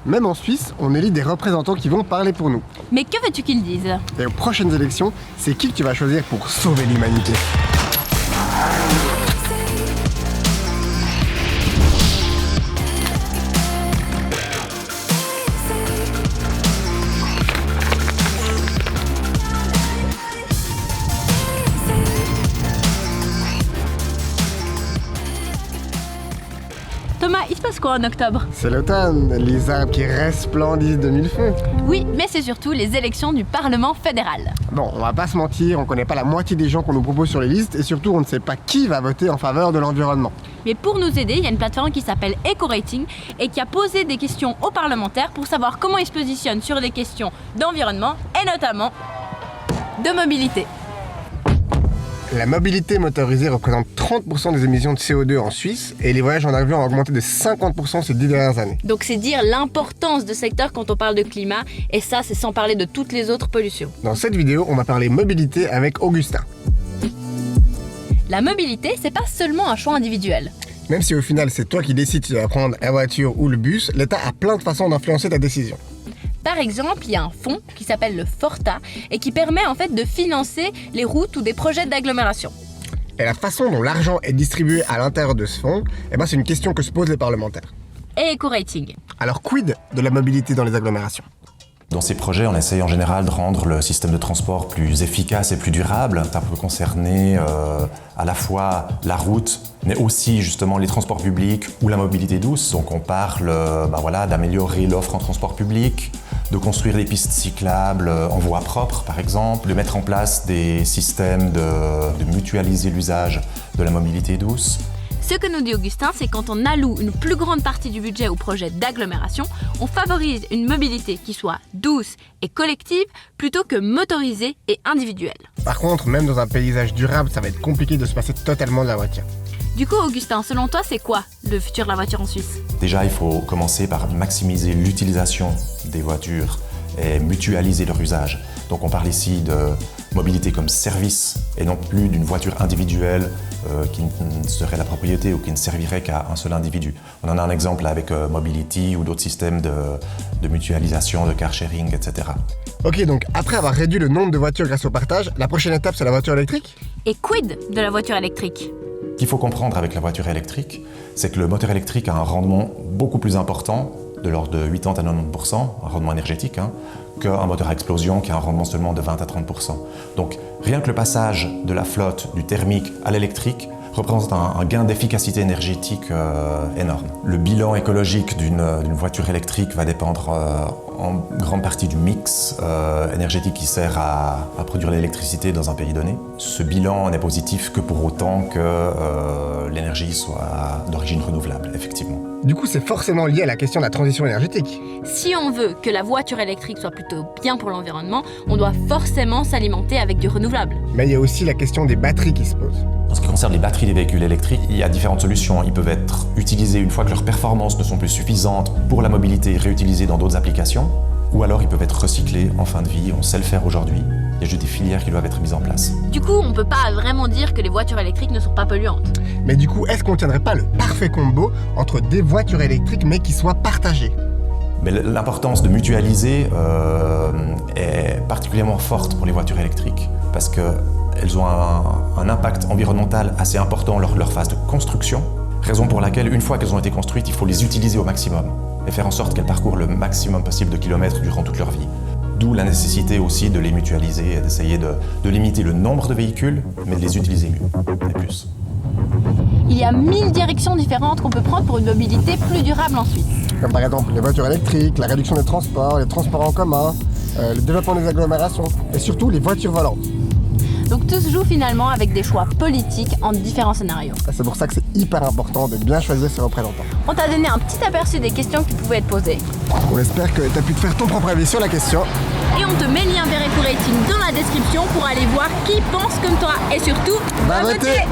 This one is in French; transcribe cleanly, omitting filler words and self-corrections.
Même en Suisse, on élit des représentants qui vont parler pour nous. Mais que veux-tu qu'ils disent? Et aux prochaines élections, c'est qui que tu vas choisir pour sauver l'humanité? Thomas, il se passe quoi en octobre? C'est l'automne, les arbres qui resplendissent de mille feux. Oui, mais c'est surtout les élections du Parlement fédéral. Bon, on va pas se mentir, on connaît pas la moitié des gens qu'on nous propose sur les listes et surtout on ne sait pas qui va voter en faveur de l'environnement. Mais pour nous aider, il y a une plateforme qui s'appelle EcoRating et qui a posé des questions aux parlementaires pour savoir comment ils se positionnent sur des questions d'environnement et notamment de mobilité. La mobilité motorisée représente 30% des émissions de CO2 en Suisse et les voyages en avion ont augmenté de 50% ces 10 dernières années. Donc c'est dire l'importance de ce secteur quand on parle de climat, et ça c'est sans parler de toutes les autres pollutions. Dans cette vidéo, on va parler mobilité avec Augustin. La mobilité, c'est pas seulement un choix individuel. Même si au final c'est toi qui décides si tu vas prendre la voiture ou le bus, l'État a plein de façons d'influencer ta décision. Par exemple, il y a un fonds qui s'appelle le Forta et qui permet en fait de financer les routes ou des projets d'agglomération. Et la façon dont l'argent est distribué à l'intérieur de ce fonds, c'est une question que se posent les parlementaires. Et EcoRating. Alors quid de la mobilité dans les agglomérations? Dans ces projets, on essaye en général de rendre le système de transport plus efficace et plus durable. Ça peut concerner à la fois la route, mais aussi justement les transports publics ou la mobilité douce. Donc on parle d'améliorer l'offre en transport public, de construire des pistes cyclables en voie propre par exemple, de mettre en place des systèmes de mutualiser l'usage de la mobilité douce. Ce que nous dit Augustin, c'est quand on alloue une plus grande partie du budget au projet d'agglomération, on favorise une mobilité qui soit douce et collective plutôt que motorisée et individuelle. Par contre, même dans un paysage durable, ça va être compliqué de se passer totalement de la voiture. Du coup, Augustin, selon toi, c'est quoi le futur de la voiture en Suisse? Déjà, il faut commencer par maximiser l'utilisation des voitures et mutualiser leur usage. Donc on parle ici de mobilité comme service et non plus d'une voiture individuelle qui ne serait la propriété ou qui ne servirait qu'à un seul individu. On en a un exemple avec Mobility ou d'autres systèmes de mutualisation, de car sharing, etc. Ok, donc après avoir réduit le nombre de voitures grâce au partage, la prochaine étape c'est la voiture électrique? Et quid de la voiture électrique? Ce qu'il faut comprendre avec la voiture électrique, c'est que le moteur électrique a un rendement beaucoup plus important, de l'ordre de 80 à 90%, un rendement énergétique, qu'un moteur à explosion qui a un rendement seulement de 20 à 30%. Donc rien que le passage de la flotte du thermique à l'électrique représente un gain d'efficacité énergétique énorme. Le bilan écologique d'une voiture électrique va dépendre en grande partie du mix énergétique qui sert à produire l'électricité dans un pays donné. Ce bilan n'est positif que pour autant que l'énergie soit d'origine renouvelable, effectivement. Du coup, c'est forcément lié à la question de la transition énergétique. Si on veut que la voiture électrique soit plutôt bien pour l'environnement, on doit forcément s'alimenter avec du renouvelable. Mais il y a aussi la question des batteries qui se pose. En ce qui concerne les batteries des véhicules électriques, il y a différentes solutions. Ils peuvent être utilisés une fois que leurs performances ne sont plus suffisantes pour la mobilité et réutilisés dans d'autres applications, ou alors ils peuvent être recyclés en fin de vie. On sait le faire aujourd'hui. Il y a juste des filières qui doivent être mises en place. Du coup, on peut pas vraiment dire que les voitures électriques ne sont pas polluantes. Mais du coup, est-ce qu'on tiendrait pas le parfait combo entre des voitures électriques mais qui soient partagées? Mais l'importance de mutualiser est particulièrement forte pour les voitures électriques parce qu'elles ont un impact environnemental assez important lors de leur phase de construction, raison pour laquelle, une fois qu'elles ont été construites, il faut les utiliser au maximum et faire en sorte qu'elles parcourent le maximum possible de kilomètres durant toute leur vie. D'où la nécessité aussi de les mutualiser et d'essayer de limiter le nombre de véhicules, mais de les utiliser mieux et plus. Il y a 1000 directions différentes qu'on peut prendre pour une mobilité plus durable en Suisse. Comme par exemple les voitures électriques, la réduction des transports, les transports en commun, le développement des agglomérations et surtout les voitures volantes. Donc tout se joue finalement avec des choix politiques en différents scénarios. C'est pour ça que c'est hyper important de bien choisir ses représentants. On t'a donné un petit aperçu des questions qui pouvaient être posées. On espère que tu as pu te faire ton propre avis sur la question. Et on te met le lien vers EcoRating dans la description pour aller voir qui pense comme toi. Et surtout, Va voter!